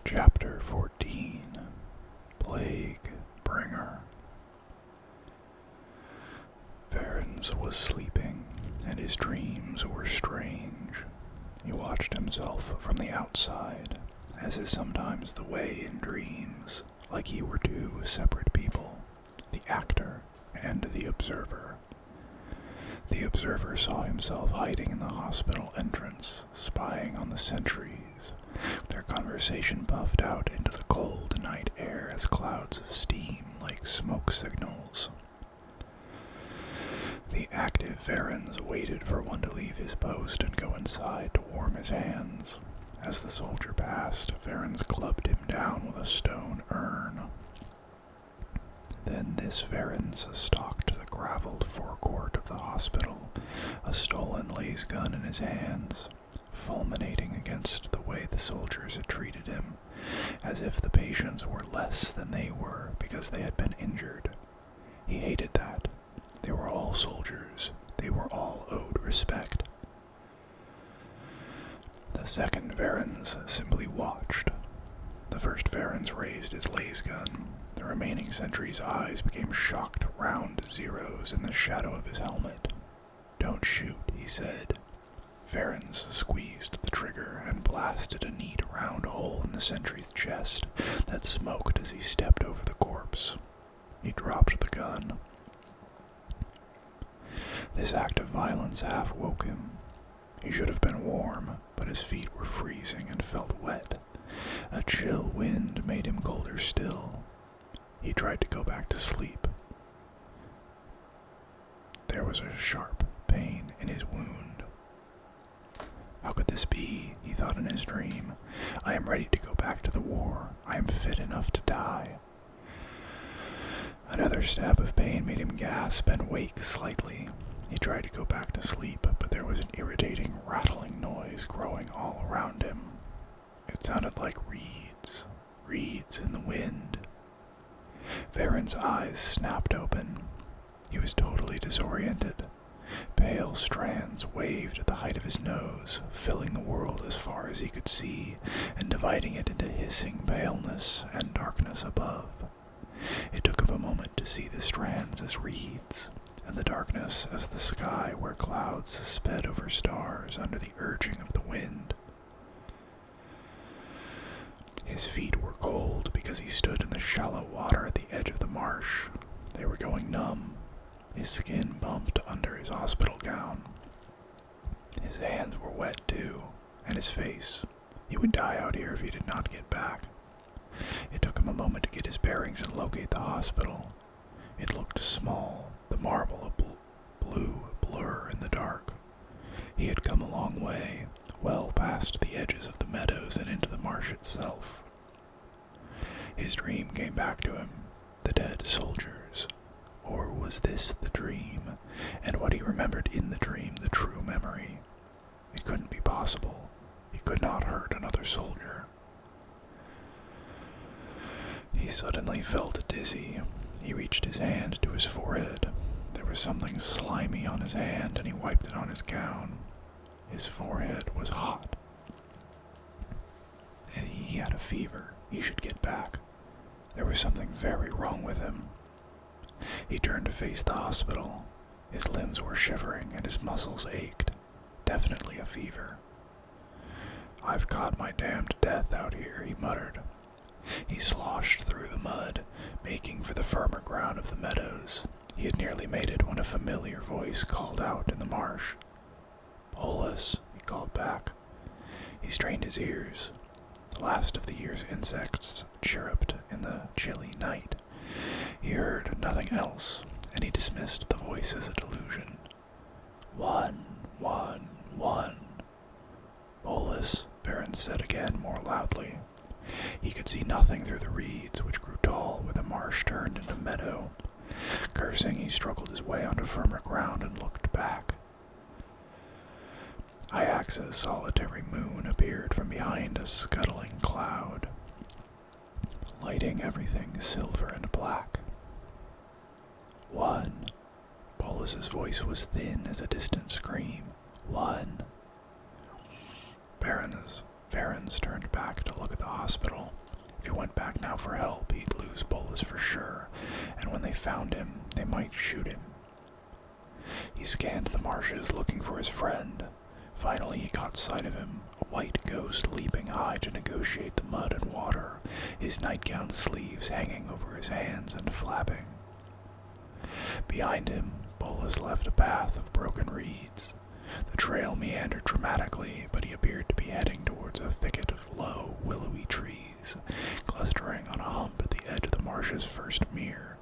Chapter 14, Plaguebringer. Varens was sleeping, and his dreams were strange. He watched himself from the outside, as is sometimes the way in dreams, like he were two separate people, the actor and the observer. The observer saw himself hiding in the hospital entrance, spying on the sentries, their conversation puffed out into the cold night air as clouds of steam like smoke signals. The active Varens waited for one to leave his post and go inside to warm his hands. As the soldier passed, Varens clubbed him down with a stone urn. Then this Varens stalked the graveled forecourt of the hospital, a stolen laser gun in his hands, fulminating against the way the soldiers had treated him, as if the patients were less than they were because they had been injured. He hated that. They were all soldiers. They were all owed respect. The second Varens simply watched. The first Varens raised his laser gun. The remaining sentry's eyes became shocked round zeros in the shadow of his helmet. "Don't shoot," he said. Varens squeezed the trigger and blasted a neat round hole in the sentry's chest that smoked as he stepped over the corpse. He dropped the gun. This act of violence half woke him. He should have been warm, but his feet were freezing and felt wet. A chill wind made him colder still. He tried to go back to sleep. There was a sharp pain in his wound. How could this be? He thought in his dream. I am ready to go back to the war. I am fit enough to die. Another stab of pain made him gasp and wake slightly. He tried to go back to sleep, but there was an irritating, rattling noise growing all around him. It sounded like reeds in the wind. Varens' eyes snapped open. He was totally disoriented. Pale strands waved at the height of his nose, filling the world as far as he could see, and dividing it into hissing paleness and darkness above. It took him a moment to see the strands as reeds, and the darkness as the sky where clouds sped over stars under the urging of the wind. His feet were cold because he stood in the shallow water at the edge of the marsh. They were going numb. His skin bumped under his hospital gown. His hands were wet too, and his face. He would die out here if he did not get back. It took him a moment to get his bearings and locate the hospital. It looked small, the marble a blue blur in the dark. He had come a long way, well past the edges of the meadows and into the marsh itself. His dream came back to him, the dead soldiers. Or was this the dream, and what he remembered in the dream the true memory? It couldn't be possible. He could not hurt another soldier. He suddenly felt dizzy. He reached his hand to his forehead. There was something slimy on his hand, and he wiped it on his gown. His forehead was hot. And he had a fever. He should get back. There was something very wrong with him. He turned to face the hospital. His limbs were shivering and his muscles ached. Definitely a fever. "I've caught my damned death out here," he muttered. He sloshed through the mud, making for the firmer ground of the meadows. He had nearly made it when a familiar voice called out in the marsh. "Polis," he called back. He strained his ears. The last of the year's insects chirruped in the chilly night. He heard nothing else, and he dismissed the voice as a delusion. "1, 1, 1. "Polis," Varens said again, more loudly. He could see nothing through the reeds, which grew tall where the marsh turned into meadow. Cursing, he struggled his way onto firmer ground and looked back. Iaxa's solitary moon appeared from behind a scuttling cloud, lighting everything silver and black. 1. Polis's voice was thin as a distant scream. 1. Varens turned back to look at the hospital. If he went back now for help, he'd lose Bolus for sure, and when they found him, they might shoot him. He scanned the marshes looking for his friend. Finally, he caught sight of him, a white ghost leaping high to negotiate the mud and water, his nightgown sleeves hanging over his hands and flapping. Behind him, Bolus left a path of broken reeds. The trail meandered dramatically, but he appeared to be heading towards a thicket of low, willowy trees, clustering on a hump at the edge of the marsh's first mere.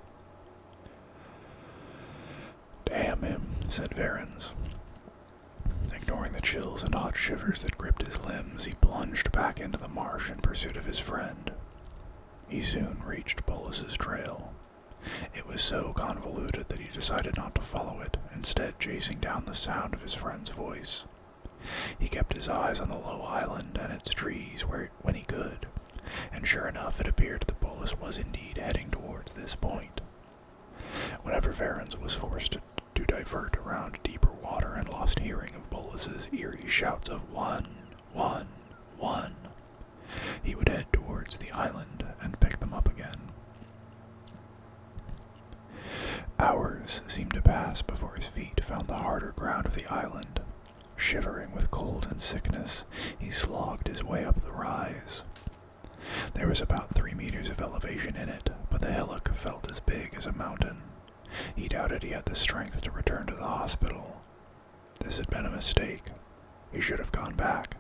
"Damn him," said Varens. Ignoring the chills and hot shivers that gripped his limbs, he plunged back into the marsh in pursuit of his friend. He soon reached Bolus's trail. It was so convoluted that he decided not to follow it, instead chasing down the sound of his friend's voice. He kept his eyes on the low island and its trees when he could, and sure enough it appeared that Bolus was indeed heading towards this point. Whenever Varens was forced to divert around deeper water and lost hearing of Bolus's eerie shouts of "One, one, one," he would head towards the island and pick them up again. Hours seemed to pass before his feet found the harder ground of the island. Shivering with cold and sickness, he slogged his way up the rise. There was about 3 meters of elevation in it, but the hillock felt as big as a mountain. He doubted he had the strength to return to the hospital. This had been a mistake. He should have gone back.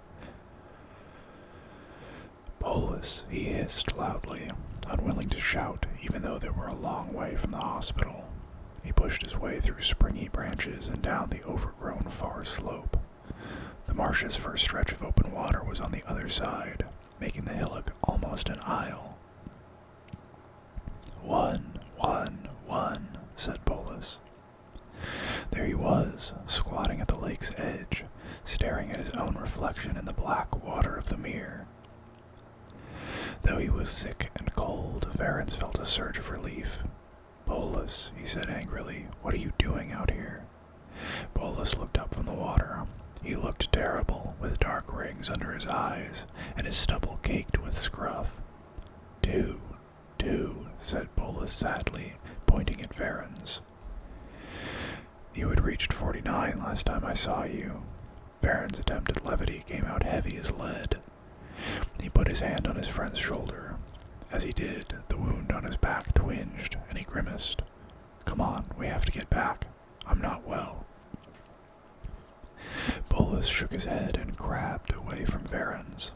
"Bolus," he hissed loudly, unwilling to shout, even though they were a long way from the hospital. He pushed his way through springy branches and down the overgrown far slope. The marsh's first stretch of open water was on the other side, making the hillock almost an aisle. "One, one, one," said Bolus. There he was, squatting at the lake's edge, staring at his own reflection in the black water of the mere. Though he was sick and cold, Varens felt a surge of relief. "Bolus," he said angrily, "what are you doing out here?" Bolus looked up from the water. He looked terrible, with dark rings under his eyes, and his stubble caked with scruff. Two, said Bolus sadly, pointing at Varens. "You had reached 49 last time I saw you." Varens' attempt at levity came out heavy as lead. He put his hand on his friend's shoulder. As he did, the wound on his back twinged, and he grimaced. "Come on, we have to get back. I'm not well." Bolus shook his head and crabbed away from Varens.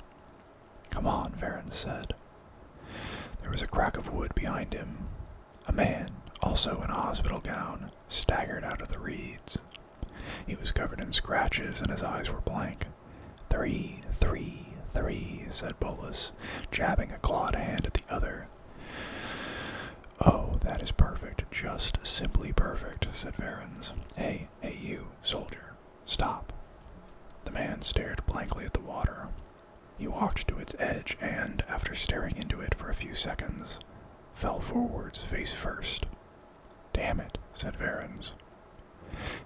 "Come on," Varens said. There was a crack of wood behind him. A man, also in a hospital gown, staggered out of the reeds. He was covered in scratches and his eyes were blank. Three, said Bolus, jabbing a clawed hand at the other. "Oh, that is perfect, just simply perfect," said Varens. Hey, you, soldier, stop." The man stared blankly at the water. He walked to its edge and, after staring into it for a few seconds, fell forwards face first. "Damn it," said Varens.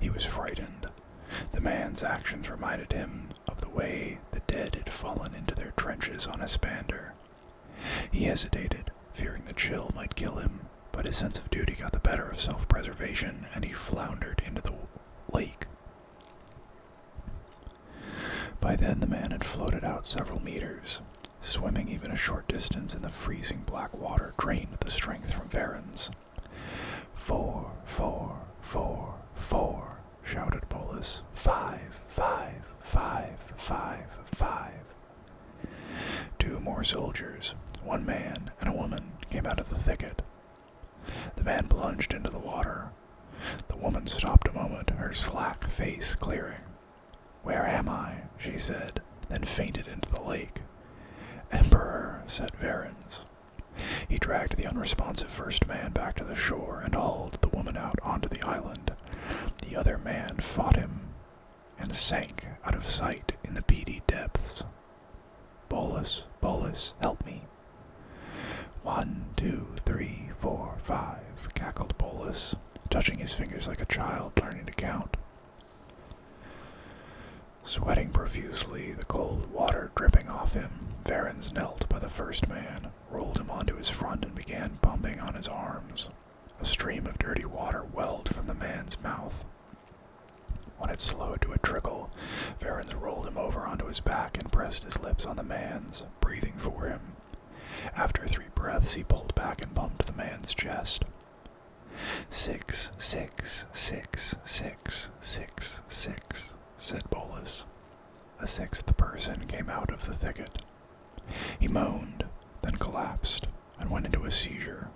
He was frightened. The man's actions reminded him of the way the dead had fallen into their trenches on Espander. He hesitated, fearing the chill might kill him, but his sense of duty got the better of self-preservation, and he floundered into the lake. By then the man had floated out several meters. Swimming even a short distance in the freezing black water drained the strength from Varens. Four, shouted Bolus. Five. 2 more soldiers, 1 man and a woman, came out of the thicket. The man plunged into the water. The woman stopped a moment, her slack face clearing. "Where am I?" she said, then fainted into the lake. "Emperor," said Varens. He dragged the unresponsive first man back to the shore and hauled the woman out onto the island. The other man fought him and sank out of sight in the peaty depths. Bolus, help me." 1, 2, 3, 4, 5, cackled Bolus, touching his fingers like a child learning to count. Sweating profusely, the cold water dripping off him, Varens knelt by the first man, rolled him onto his front, and began pumping on his arms. A stream of dirty water welled from the man's mouth. When it slowed to a trickle, Varens rolled him over onto his back and pressed his lips on the man's, breathing for him. After 3 breaths, he pulled back and pumped the man's chest. 6, 6, 6, 6, 6, 6, said Bolus. A 6th person came out of the thicket. He moaned, then collapsed, and went into a seizure.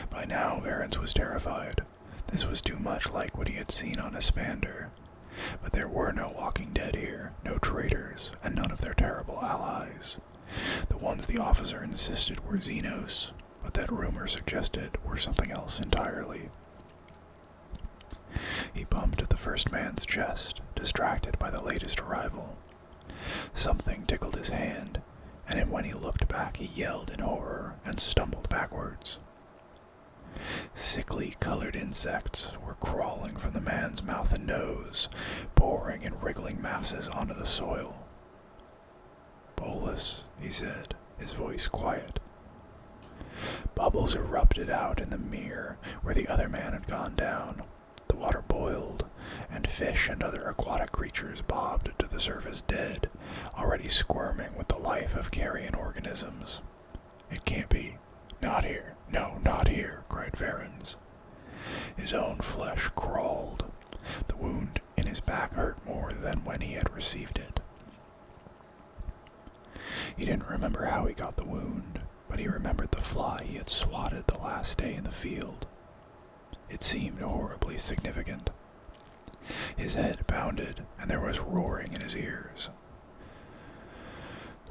By now, Varens was terrified. This was too much like what he had seen on Espander. But there were no walking dead here, no traitors, and none of their terrible allies. The ones the officer insisted were Xenos, but that rumor suggested were something else entirely. He bumped at the first man's chest, distracted by the latest arrival. Something tickled his hand, and when he looked back he yelled in horror and stumbled backwards. Sickly colored insects were crawling from the man's mouth and nose, pouring in wriggling masses onto the soil. "Bolus," he said, his voice quiet. Bubbles erupted out in the mere where the other man had gone down. The water boiled, and fish and other aquatic creatures bobbed to the surface dead, already squirming with the life of carrion organisms. "It can't be. Not here. No, not here," cried Varens. His own flesh crawled. The wound in his back hurt more than when he had received it. He didn't remember how he got the wound, but he remembered the fly he had swatted the last day in the field. It seemed horribly significant. His head pounded, and there was roaring in his ears.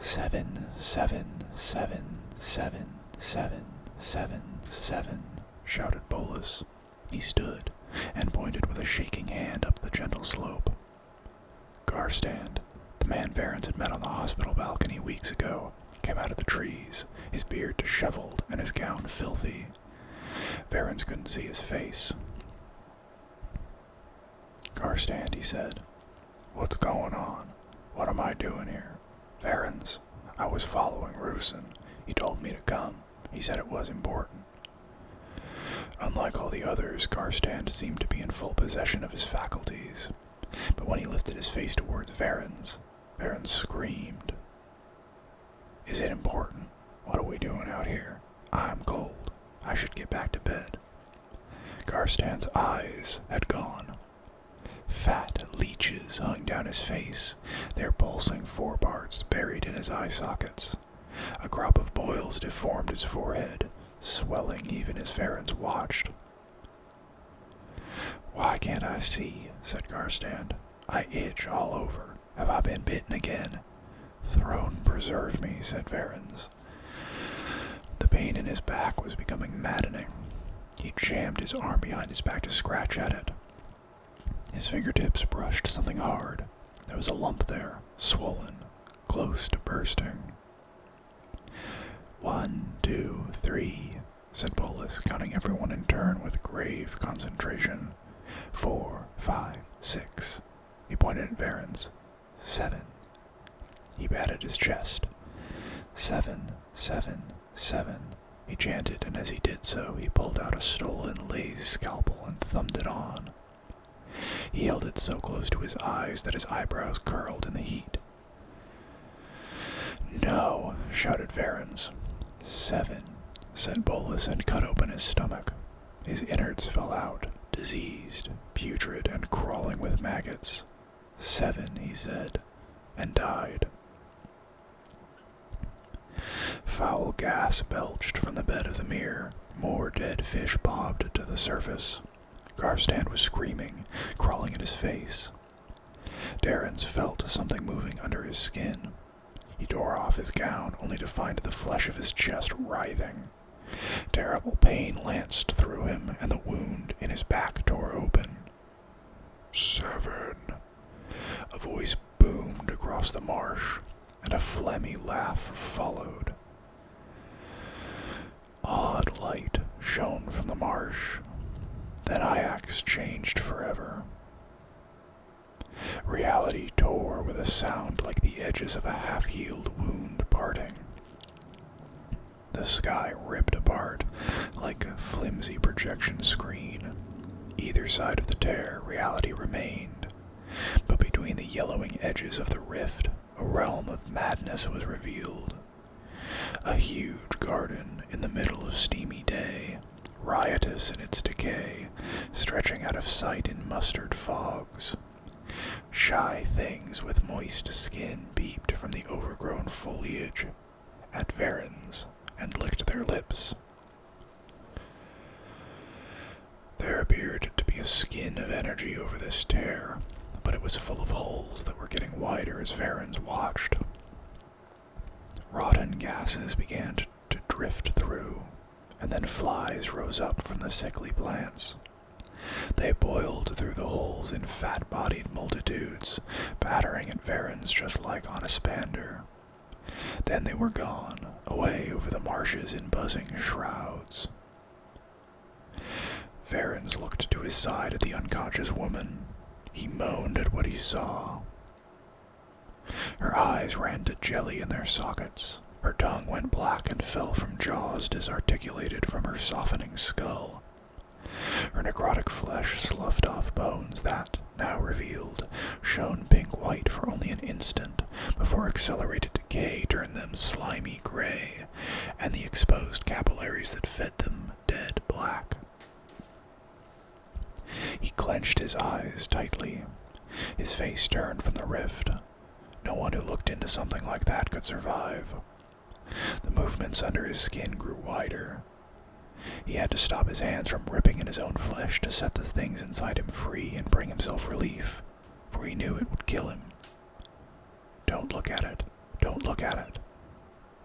7, 7, 7, 7, 7, 7, 7, shouted Bolus. He stood and pointed with a shaking hand up the gentle slope. Garstand, the man Varens had met on the hospital balcony weeks ago, came out of the trees, his beard disheveled and his gown filthy. Varens couldn't see his face. "Garstand," he said. "What's going on? What am I doing here?" "Varens, I was following Rusin. He told me to come. He said it was important." Unlike all the others, Garstand seemed to be in full possession of his faculties. But when he lifted his face towards Varens, Varens screamed. "Is it important? What are we doing out here? I'm cold. I should get back to bed." Garstand's eyes had gone. Fat leeches hung down his face, their pulsing foreparts buried in his eye sockets. A crop of boils deformed his forehead, swelling even as Varens watched. "Why can't I see?" said Garstand. "I itch all over. Have I been bitten again?" "Throne preserve me," said Varens. The pain in his back was becoming maddening. He jammed his arm behind his back to scratch at it. His fingertips brushed something hard. There was a lump there, swollen, close to bursting. 1, 2, 3, said Bolus, counting everyone in turn with grave concentration. 4, 5, 6. He pointed at Varens. 7. He patted his chest. 7, 7, 7. He chanted, and as he did so, he pulled out a stolen Lay's scalpel and thumbed it on. He held it so close to his eyes that his eyebrows curled in the heat. "No," shouted Varens. 7, said Bolus, and cut open his stomach. His innards fell out, diseased, putrid, and crawling with maggots. 7, he said, and died. Foul gas belched from the bed of the mere. More dead fish bobbed to the surface. Garstand was screaming, crawling at his face. Darrens felt something moving under his skin. He tore off his gown, only to find the flesh of his chest writhing. Terrible pain lanced through him, and the wound in his back tore open. 7. A voice boomed across the marsh, and a phlegmy laugh followed. Odd light shone from the marsh. Then Ajax changed forever. Reality tore with a sound like the edges of a half-healed wound parting. The sky ripped apart like a flimsy projection screen. Either side of the tear, reality remained, but between the yellowing edges of the rift, a realm of madness was revealed. A huge garden in the middle of steamy day, riotous in its decay, stretching out of sight in mustard fogs. Shy things with moist skin peeped from the overgrown foliage at Varens and licked their lips. There appeared to be a skin of energy over this tear, but it was full of holes that were getting wider as Varens watched. Rotten gases began to drift through, and then flies rose up from the sickly plants. They boiled through the holes in fat-bodied multitudes, battering at Varens just like on a spander. Then they were gone, away over the marshes in buzzing shrouds. Varens looked to his side at the unconscious woman. He moaned at what he saw. Her eyes ran to jelly in their sockets. Her tongue went black and fell from jaws disarticulated from her softening skull. Her necrotic flesh sloughed off bones that, now revealed, shone pink-white for only an instant, before accelerated decay turned them slimy gray, and the exposed capillaries that fed them dead black. He clenched his eyes tightly. His face turned from the rift. No one who looked into something like that could survive. The movements under his skin grew wider. He had to stop his hands from ripping in his own flesh to set the things inside him free and bring himself relief, for he knew it would kill him. "Don't look at it. Don't look at it,"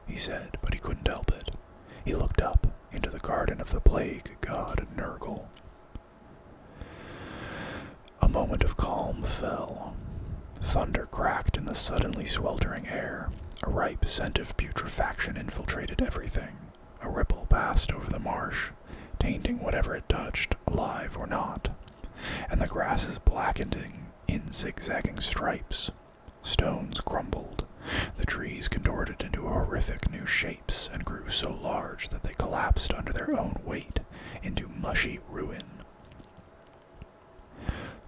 he said, but he couldn't help it. He looked up into the garden of the plague god Nurgle. A moment of calm fell. Thunder cracked in the suddenly sweltering air. A ripe scent of putrefaction infiltrated everything. A ripple passed over the marsh, tainting whatever it touched, alive or not, and the grasses blackened in zigzagging stripes. Stones crumbled. The trees contorted into horrific new shapes and grew so large that they collapsed under their own weight into mushy ruin.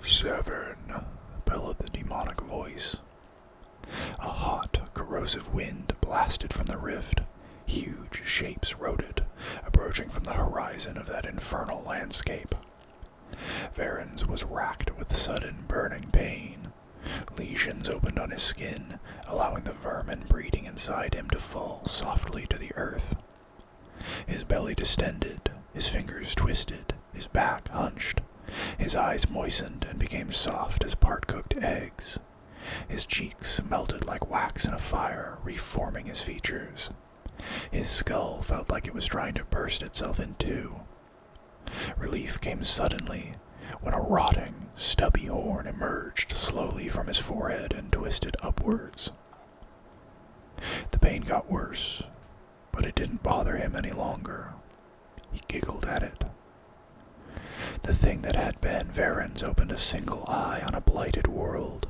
"7," bellowed the demonic voice. A hot, corrosive wind blasted from the rift. Huge shapes rode it, approaching from the horizon of that infernal landscape. Varens was racked with sudden burning pain. Lesions opened on his skin, allowing the vermin breeding inside him to fall softly to the earth. His belly distended, his fingers twisted, his back hunched. His eyes moistened and became soft as part-cooked eggs. His cheeks melted like wax in a fire, reforming his features. His skull felt like it was trying to burst itself in two. Relief came suddenly when a rotting, stubby horn emerged slowly from his forehead and twisted upwards. The pain got worse, but it didn't bother him any longer. He giggled at it. The thing that had been Varens opened a single eye on a blighted world.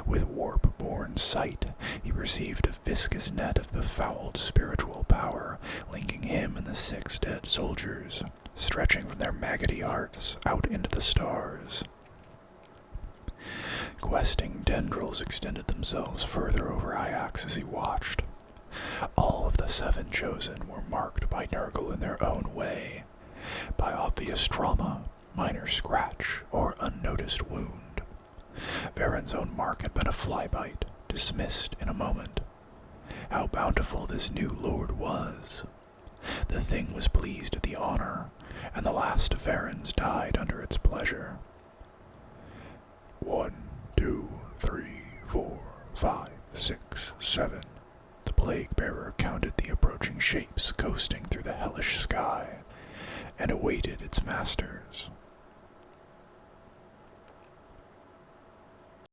With warp-born sight, he perceived a viscous net of befouled spiritual power, linking him and the 6 dead soldiers, stretching from their maggoty hearts out into the stars. Questing tendrils extended themselves further over Ajax as he watched. All of the 7 chosen were marked by Nurgle in their own way, by obvious trauma, minor scratch, or unnoticed wound. Varen's own mark had been a flybite, dismissed in a moment. How bountiful this new lord was. The thing was pleased at the honor, and the last of Varens died under its pleasure. 1, 2, 3, 4, 5, 6, 7. The Plaguebearer counted the approaching shapes coasting through the hellish sky, and awaited its masters.